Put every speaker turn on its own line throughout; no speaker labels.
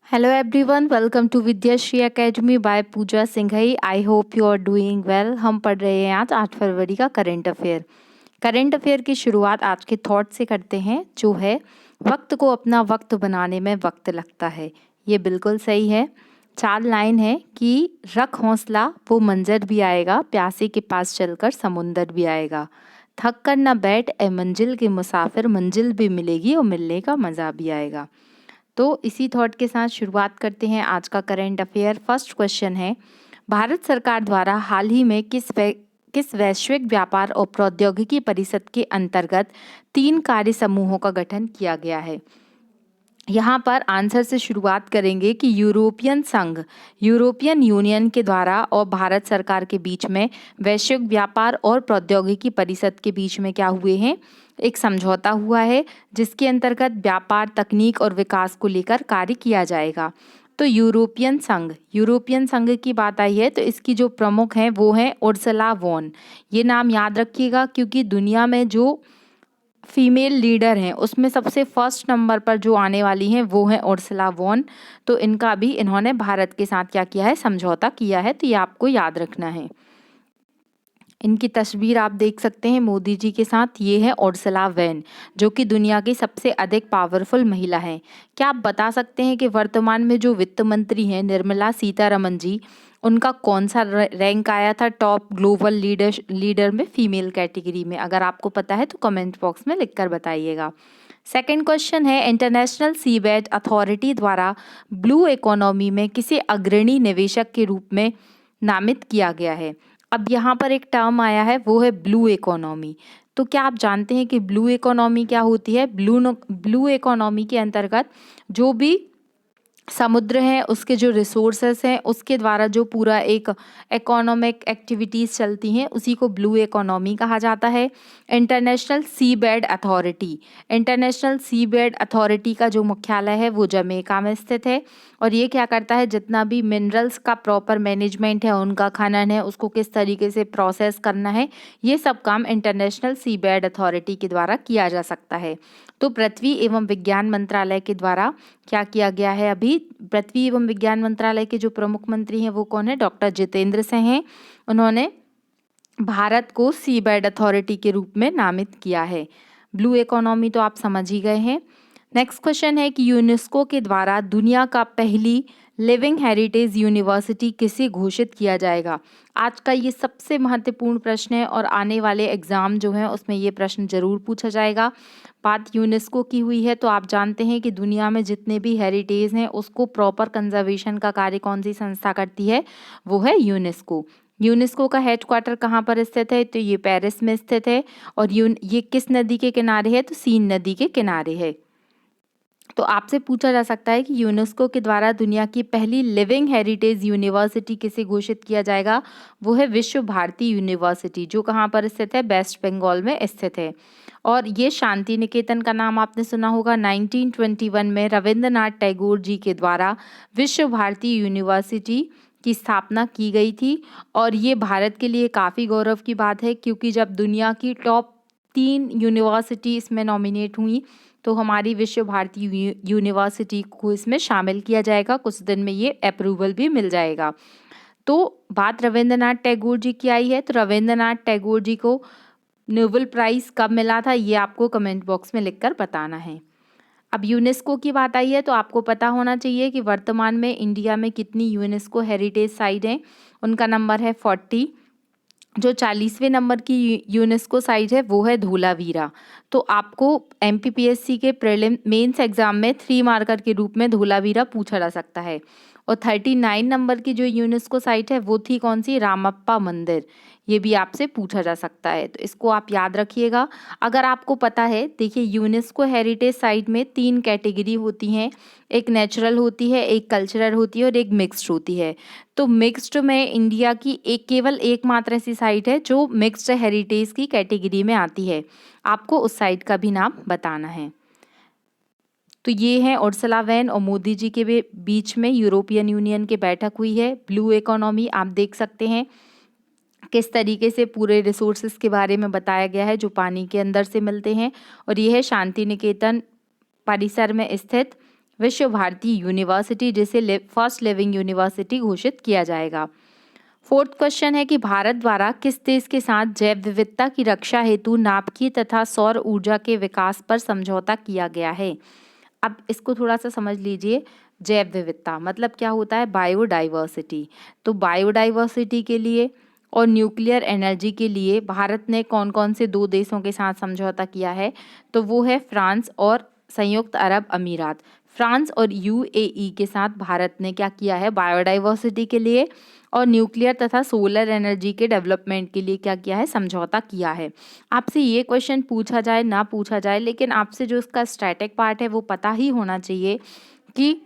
Hello everyone, welcome to Vidyashri Academy by Pooja Singhai. I hope you are doing well. हम पढ़ रहे हैं आज 8 फरवरी का करंट अफेयर। करंट अफेयर की शुरुआत आज के थॉट से करते हैं, जो है वक्त को अपना वक्त बनाने में वक्त लगता है। ये बिल्कुल सही है। 4 लाइन है कि रख हौसला वो मंजर भी आएगा, प्यासे के पास चलकर समुंदर भी आएगा, थक कर न बैठ ए मंजिल के मुसाफिर, मंजिल भी मिलेगी और मिलने का मज़ा भी आएगा। तो इसी थॉट के साथ शुरुआत करते हैं आज का करंट अफेयर। फर्स्ट क्वेश्चन है, भारत सरकार द्वारा हाल ही में किस वैश्विक व्यापार और प्रौद्योगिकी परिषद के अंतर्गत 3 कार्य समूहों का गठन किया गया है। यहाँ पर आंसर से शुरुआत करेंगे कि यूरोपियन संघ, यूरोपियन यूनियन के द्वारा और भारत सरकार के बीच में वैश्विक व्यापार और प्रौद्योगिकी परिषद के बीच में क्या हुए हैं, एक समझौता हुआ है, जिसके अंतर्गत व्यापार, तकनीक और विकास को लेकर कार्य किया जाएगा। तो यूरोपियन संघ की बात आई है तो इसकी जो प्रमुख हैं वो हैं उर्सुला वॉन। ये नाम याद रखिएगा क्योंकि दुनिया में जो फीमेल लीडर हैं उसमें सबसे फर्स्ट नंबर पर जो आने वाली हैं वो हैं उर्सुला वॉन। तो इनका भी इन्होंने भारत के साथ क्या किया है, समझौता किया है। तो ये आपको याद रखना है। इनकी तस्वीर आप देख सकते हैं मोदी जी के साथ। ये है उर्सुला वॉन, जो कि दुनिया की सबसे अधिक पावरफुल महिला हैं। क्या आप बता सकते हैं कि वर्तमान में जो वित्त मंत्री हैं निर्मला सीतारमन जी, उनका कौन सा रैंक आया था टॉप ग्लोबल लीडर में फीमेल कैटेगरी में? अगर आपको पता है तो कमेंट बॉक्स में लिखकर बताइएगा। सेकंड क्वेश्चन है, इंटरनेशनल सीबेड अथॉरिटी द्वारा ब्लू इकोनॉमी में किसे अग्रणी निवेशक के रूप में नामित किया गया है? अब यहाँ पर एक टर्म आया है, वो है ब्लू इकोनॉमी। तो क्या आप जानते हैं कि ब्लू इकोनॉमी क्या होती है? ब्लू इकोनॉमी के अंतर्गत जो भी समुद्र है, उसके जो रिसोर्सेस हैं, उसके द्वारा जो पूरा एक इकोनॉमिक एक्टिविटीज़ चलती हैं, उसी को ब्लू इकोनॉमी कहा जाता है। इंटरनेशनल सी बेड अथॉरिटी का जो मुख्यालय है वो जमैका में स्थित है। और ये क्या करता है, जितना भी मिनरल्स का प्रॉपर मैनेजमेंट है, उनका खनन है, उसको किस तरीके से प्रोसेस करना है, ये सब काम इंटरनेशनल सी बेड अथॉरिटी के द्वारा किया जा सकता है। तो पृथ्वी एवं विज्ञान मंत्रालय के द्वारा क्या किया गया है? अभी पृथ्वी एवं विज्ञान मंत्रालय के जो प्रमुख मंत्री हैं वो कौन है? डॉक्टर जितेंद्र सिंह हैं। उन्होंने भारत को सी बेड अथॉरिटी के रूप में नामित किया है। ब्लू इकोनॉमी तो आप समझ ही गए हैं। नेक्स्ट क्वेश्चन है कि यूनेस्को के द्वारा दुनिया का पहली लिविंग हेरिटेज यूनिवर्सिटी किसे घोषित किया जाएगा? आज का ये सबसे महत्वपूर्ण प्रश्न है और आने वाले एग्जाम जो हैं उसमें ये प्रश्न जरूर पूछा जाएगा। बात यूनेस्को की हुई है तो आप जानते हैं कि दुनिया में जितने भी हेरिटेज हैं उसको प्रॉपर कंजर्वेशन का कार्य कौन सी संस्था करती है? वो है यूनेस्को। यूनेस्को का हेडक्वार्टर कहाँ पर स्थित है? तो ये पेरिस में स्थित है। और ये किस नदी के किनारे है? तो सीन नदी के किनारे है। तो आपसे पूछा जा सकता है कि यूनेस्को के द्वारा दुनिया की पहली लिविंग हेरिटेज यूनिवर्सिटी किसे घोषित किया जाएगा? वो है विश्व भारती यूनिवर्सिटी, जो कहाँ पर स्थित है? वेस्ट बंगाल में स्थित है। और ये शांति निकेतन का नाम आपने सुना होगा। 1921 में रविंद्रनाथ टैगोर जी के द्वारा विश्व भारती यूनिवर्सिटी की स्थापना की गई थी। और ये भारत के लिए काफ़ी गौरव की बात है क्योंकि जब दुनिया की टॉप 3 यूनिवर्सिटी इसमें नॉमिनेट हुई तो हमारी विश्व भारती यूनिवर्सिटी को इसमें शामिल किया जाएगा। कुछ दिन में ये अप्रूवल भी मिल जाएगा। तो बात रविंद्रनाथ टैगोर जी की आई है तो रविंद्रनाथ टैगोर जी को नोबेल प्राइज़ कब मिला था, ये आपको कमेंट बॉक्स में लिखकर बताना है। अब यूनेस्को की बात आई है तो आपको पता होना चाहिए कि वर्तमान में इंडिया में कितनी यूनेस्को हेरिटेज साइट हैं। उनका नंबर है 40। जो 40वें नंबर की यूनेस्को साइट है वो है धोलावीरा। तो आपको एमपीपीएससी के प्रीलिम मेंस एग्जाम में 3 मार्कर के रूप में धोलावीरा पूछा जा सकता है। और 39 नंबर की जो यूनेस्को साइट है वो थी कौन सी? रामप्पा मंदिर। ये भी आपसे पूछा जा सकता है तो इसको आप याद रखिएगा। अगर आपको पता है, देखिए यूनेस्को हेरिटेज साइट में 3 कैटेगरी होती हैं, एक नेचुरल होती है, एक कल्चरल होती है और एक मिक्स्ड होती है। तो मिक्स्ड में इंडिया की केवल एकमात्र ऐसी साइट है जो मिक्स्ड हेरिटेज की कैटेगरी में आती है। आपको उस साइट का भी नाम बताना है। तो ये है उर्सुला वॉन और मोदी जी के बीच में यूरोपियन यूनियन की बैठक हुई है। ब्लू इकोनॉमी आप देख सकते हैं किस तरीके से पूरे रिसोर्सेज के बारे में बताया गया है जो पानी के अंदर से मिलते हैं। और ये है शांति निकेतन परिसर में स्थित विश्व भारती यूनिवर्सिटी, जिसे फर्स्ट लिविंग यूनिवर्सिटी घोषित किया जाएगा। फोर्थ क्वेश्चन है कि भारत द्वारा किस देश के साथ जैव विविधता की रक्षा हेतु नाभिकीय तथा सौर ऊर्जा के विकास पर समझौता किया गया है। अब इसको थोड़ा सा समझ लीजिए। जैव विविधता मतलब क्या होता है? बायोडाइवर्सिटी। तो बायोडाइवर्सिटी के लिए और न्यूक्लियर एनर्जी के लिए भारत ने कौन कौन से दो देशों के साथ समझौता किया है? तो वो है फ्रांस और संयुक्त अरब अमीरात। फ्रांस और यूएई के साथ भारत ने क्या किया है? बायोडाइवर्सिटी के लिए और न्यूक्लियर तथा सोलर एनर्जी के डेवलपमेंट के लिए क्या किया है? समझौता किया है। आपसे ये क्वेश्चन पूछा जाए ना पूछा जाए, लेकिन आपसे जो इसका स्टैटिक पार्ट है वो पता ही होना चाहिए कि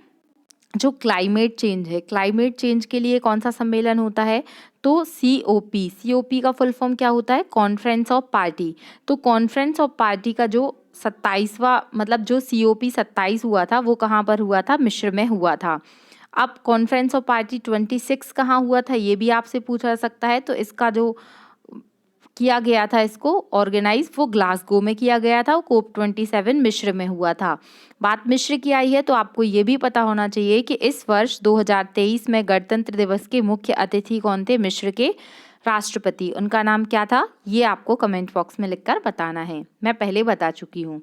जो क्लाइमेट चेंज है, क्लाइमेट चेंज के लिए कौन सा सम्मेलन होता है? तो COP का फुल फॉर्म क्या होता है? Conference of party. तो कॉन्फ्रेंस ऑफ पार्टी का जो 27वां मतलब जो COP 27 हुआ था वो कहाँ पर हुआ था? मिस्र में हुआ था। अब कॉन्फ्रेंस ऑफ पार्टी 26 कहाँ हुआ था ये भी आपसे पूछा जा सकता है। तो इसका जो किया गया था इसको ऑर्गेनाइज वो ग्लासगो में किया गया था। COP 27 मिस्र में हुआ था। बात मिस्र की आई है तो आपको ये भी पता होना चाहिए कि इस वर्ष 2023 में गणतंत्र दिवस के मुख्य अतिथि कौन थे? मिस्र के राष्ट्रपति। उनका नाम क्या था? ये आपको कमेंट बॉक्स में लिखकर बताना है, मैं पहले बता चुकी हूँ।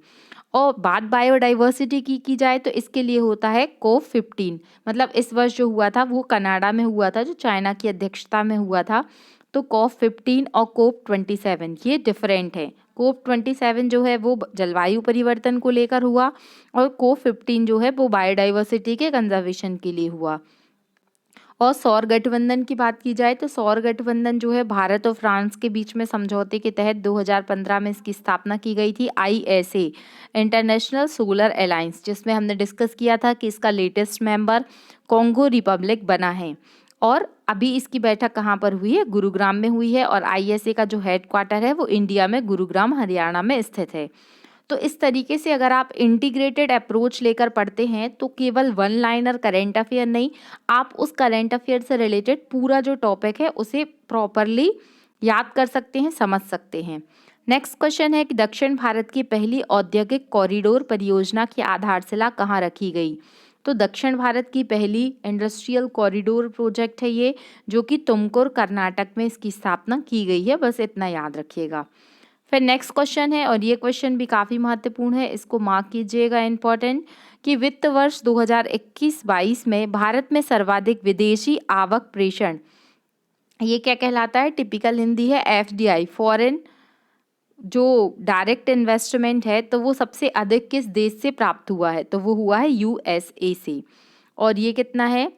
और बात बायोडाइवर्सिटी की जाए तो इसके लिए होता है COP 15। मतलब इस वर्ष जो हुआ था वो कनाडा में हुआ था, जो चाइना की अध्यक्षता में हुआ था। तो COP 15 और COP 27 ये डिफरेंट है। COP 27 जो है वो जलवायु परिवर्तन को लेकर हुआ और COP 15 जो है वो बायोडाइवर्सिटी के कंजर्वेशन के लिए हुआ। और सौर गठबंधन की बात की जाए तो सौर गठबंधन जो है भारत और फ्रांस के बीच में समझौते के तहत 2015 में इसकी स्थापना की गई थी। ISA इंटरनेशनल सोलर अलायंस, जिसमें हमने डिस्कस किया था कि इसका लेटेस्ट मेंबर कॉन्गो रिपब्लिक बना है। और अभी इसकी बैठक कहाँ पर हुई है? गुरुग्राम में हुई है। और ISA का जो हेडक्वार्टर है वो इंडिया में गुरुग्राम हरियाणा में स्थित है। तो इस तरीके से अगर आप इंटीग्रेटेड अप्रोच लेकर पढ़ते हैं तो केवल वन लाइनर करेंट अफेयर नहीं, आप उस करेंट अफेयर से रिलेटेड पूरा जो टॉपिक है उसे प्रॉपरली याद कर सकते हैं, समझ सकते हैं। नेक्स्ट क्वेश्चन है कि दक्षिण भारत की पहली औद्योगिक कॉरिडोर परियोजना की आधारशिला कहाँ रखी गई? तो दक्षिण भारत की पहली इंडस्ट्रियल कॉरिडोर प्रोजेक्ट है ये, जो कि तुमकुर कर्नाटक में इसकी स्थापना की गई है। बस इतना याद रखिएगा। फिर नेक्स्ट क्वेश्चन है और ये क्वेश्चन भी काफ़ी महत्वपूर्ण है, इसको मार्क कीजिएगा इम्पोर्टेंट, कि वित्त वर्ष 2021-22 में भारत में सर्वाधिक विदेशी आवक प्रेषण, ये क्या कहलाता है? टिपिकल हिंदी है FDI, फॉरेन जो डायरेक्ट इन्वेस्टमेंट है, तो वो सबसे अधिक किस देश से प्राप्त हुआ है? तो वो हुआ है USA से। और ये कितना है?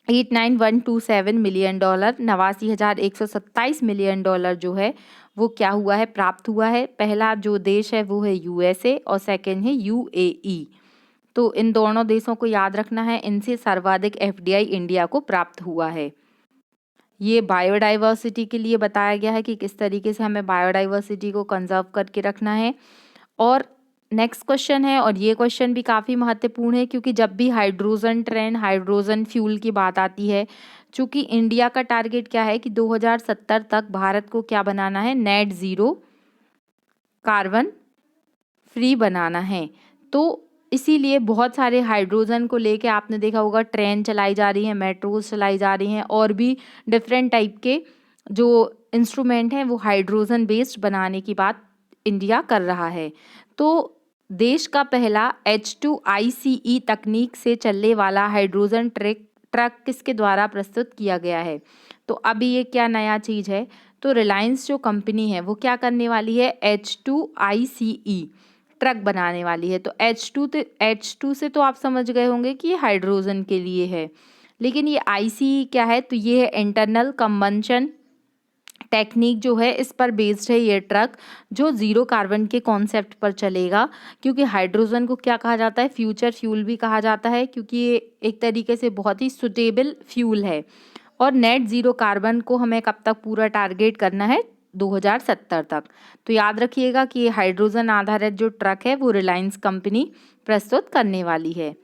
89,127 मिलियन डॉलर, 89,127 मिलियन डॉलर जो है वो क्या हुआ है? प्राप्त हुआ है। पहला जो देश है वो है USA और सेकंड है UAE। तो इन दोनों देशों को याद रखना है, इनसे सर्वाधिक FDI इंडिया को प्राप्त हुआ है। ये बायोडाइवर्सिटी के लिए बताया गया है कि किस तरीके से हमें बायोडाइवर्सिटी को कंजर्व करके रखना है। और नेक्स्ट क्वेश्चन है और ये क्वेश्चन भी काफ़ी महत्वपूर्ण है, क्योंकि जब भी हाइड्रोजन ट्रेन, हाइड्रोजन फ्यूल की बात आती है, चूँकि इंडिया का टारगेट क्या है कि 2070 तक भारत को क्या बनाना है? नेट ज़ीरो कार्बन फ्री बनाना है। तो इसीलिए बहुत सारे हाइड्रोजन को लेके आपने देखा होगा ट्रेन चलाई जा रही है, मेट्रोज चलाई जा रही हैं, और भी डिफरेंट टाइप के जो इंस्ट्रूमेंट हैं वो हाइड्रोजन बेस्ड बनाने की बात इंडिया कर रहा है। तो देश का पहला H2ICE तकनीक से चलने वाला हाइड्रोजन ट्रक किसके द्वारा प्रस्तुत किया गया है? तो अभी ये क्या नया चीज़ है? तो रिलायंस जो कंपनी है वो क्या करने वाली है? H2ICE ट्रक बनाने वाली है। तो H2 से तो आप समझ गए होंगे कि ये हाइड्रोजन के लिए है, लेकिन ये ICE क्या है? तो ये है इंटरनल कंबंशन टेक्निक जो है इस पर बेस्ड है ये ट्रक, जो ज़ीरो कार्बन के कॉन्सेप्ट पर चलेगा। क्योंकि हाइड्रोजन को क्या कहा जाता है? फ्यूचर फ्यूल भी कहा जाता है, क्योंकि ये एक तरीके से बहुत ही सुटेबल फ्यूल है। और नेट ज़ीरो कार्बन को हमें कब तक पूरा टारगेट करना है? 2070 तक। तो याद रखिएगा कि ये हाइड्रोजन आधारित जो ट्रक है वो रिलायंस कंपनी प्रस्तुत करने वाली है।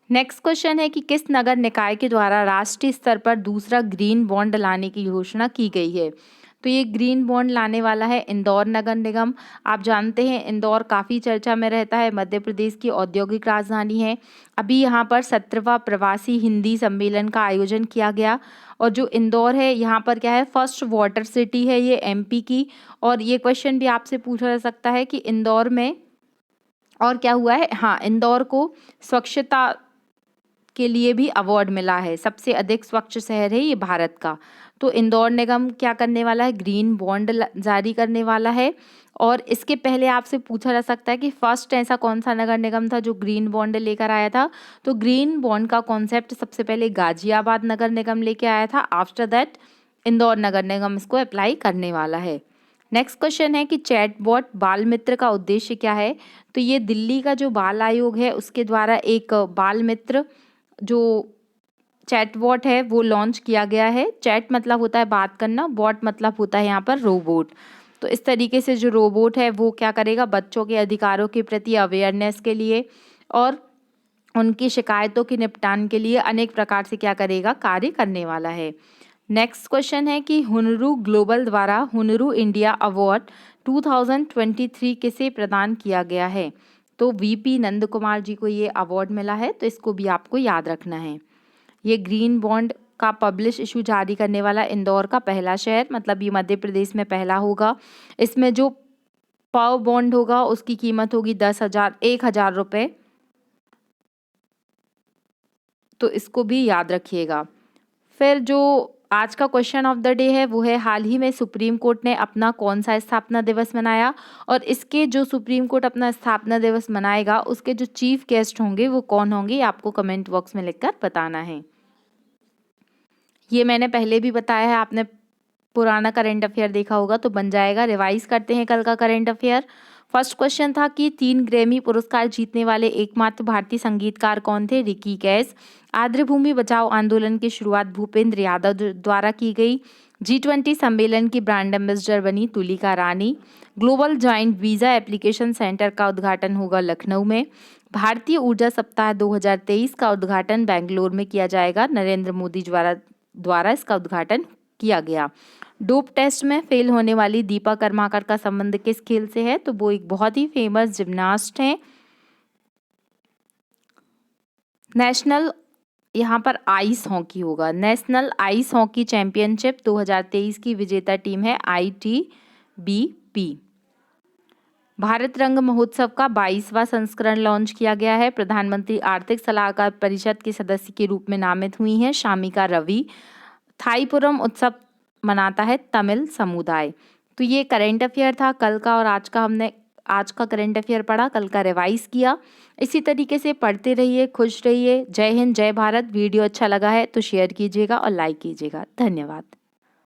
नेक्स्ट क्वेश्चन है कि किस नगर निकाय के द्वारा राष्ट्रीय स्तर पर दूसरा ग्रीन बॉन्ड लाने की घोषणा की गई है? तो ये ग्रीन बॉन्ड लाने वाला है इंदौर नगर निगम। आप जानते हैं इंदौर काफ़ी चर्चा में रहता है, मध्य प्रदेश की औद्योगिक राजधानी है। अभी यहाँ पर 17वां प्रवासी हिंदी सम्मेलन का आयोजन किया गया और जो इंदौर है यहाँ पर क्या है, फर्स्ट वाटर सिटी है ये एमपी की। और ये क्वेश्चन भी आपसे पूछा जा सकता है कि इंदौर में और क्या हुआ है। हाँ, इंदौर को स्वच्छता के लिए भी अवार्ड मिला है, सबसे अधिक स्वच्छ शहर है ये भारत का। तो इंदौर निगम क्या करने वाला है, ग्रीन बॉन्ड जारी करने वाला है। और इसके पहले आपसे पूछा जा सकता है कि फर्स्ट ऐसा कौन सा नगर निगम था जो ग्रीन बॉन्ड लेकर आया था। तो ग्रीन बॉन्ड का कॉन्सेप्ट सबसे पहले गाजियाबाद नगर निगम लेके आया था। आफ्टर दैट इंदौर नगर निगम इसको अप्लाई करने वाला है। नेक्स्ट क्वेश्चन है कि चैटबॉट बाल मित्र का उद्देश्य क्या है। तो ये दिल्ली का जो बाल आयोग है उसके द्वारा एक बाल मित्र जो चैटबॉट है वो लॉन्च किया गया है। चैट मतलब होता है बात करना, बॉट मतलब होता है यहाँ पर रोबोट। तो इस तरीके से जो रोबोट है वो क्या करेगा, बच्चों के अधिकारों के प्रति अवेयरनेस के लिए और उनकी शिकायतों के निपटान के लिए अनेक प्रकार से क्या करेगा, कार्य करने वाला है। नेक्स्ट क्वेश्चन है कि हुनरू ग्लोबल द्वारा हुनरू इंडिया अवार्ड 2023 किसे प्रदान किया गया है। तो वीपी नंद कुमार जी को ये अवार्ड मिला है, तो इसको भी आपको याद रखना है। ये ग्रीन बॉन्ड का पब्लिश इशू जारी करने वाला इंदौर का पहला शहर, मतलब ये मध्य प्रदेश में पहला होगा। इसमें जो पाव बॉन्ड होगा उसकी कीमत होगी 1,000 रुपये, तो इसको भी याद रखिएगा। फिर जो आज का क्वेश्चन ऑफ द डे है वो है, हाल ही में सुप्रीम कोर्ट ने अपना कौन सा स्थापना दिवस मनाया। और इसके जो सुप्रीम कोर्ट अपना स्थापना दिवस मनाएगा उसके जो चीफ गेस्ट होंगे वो कौन होंगे, आपको कमेंट बॉक्स में लिखकर बताना है। ये मैंने पहले भी बताया है, आपने पुराना करंट अफेयर देखा होगा तो बन जाएगा। रिवाइज करते हैं कल का करंट अफेयर। फर्स्ट क्वेश्चन था कि 3 ग्रैमी पुरस्कार जीतने वाले एकमात्र भारतीय संगीतकार कौन थे, रिकी कैश। आर्द्रभूमि बचाओ आंदोलन की शुरुआत भूपेंद्र यादव द्वारा की गई। G20 सम्मेलन की ब्रांड एम्बेसडर बनी Tulika Rani. Global joint visa application centre का उद्घाटन होगा लखनऊ में। भारतीय ऊर्जा सप्ताह 2023 का उद्घाटन बेंगलोर में किया जाएगा, नरेंद्र मोदी द्वारा इसका उद्घाटन किया गया। डोप टेस्ट में फेल होने वाली दीपा कर्माकर का संबंध किस खेल से है, तो वो एक बहुत ही फेमस जिम्नास्ट हैं। नेशनल यहाँ पर आइस हॉकी होगा, नेशनल आइस हॉकी चैंपियनशिप 2023 की विजेता टीम है ITBP। भारत रंग महोत्सव का 22वां संस्करण लॉन्च किया गया है। प्रधानमंत्री आर्थिक सलाहकार परिषद के सदस्य के रूप में नामित हुई हैं शामिका रवि। थाईपुरम उत्सव मनाता है तमिल समुदाय। तो ये करंट अफेयर था कल का, और हमने आज का करंट अफेयर पढ़ा, कल का रिवाइज किया। इसी तरीके से पढ़ते रहिए, खुश रहिए। जय हिंद, जय भारत। वीडियो अच्छा लगा है तो शेयर कीजिएगा और लाइक कीजिएगा। धन्यवाद।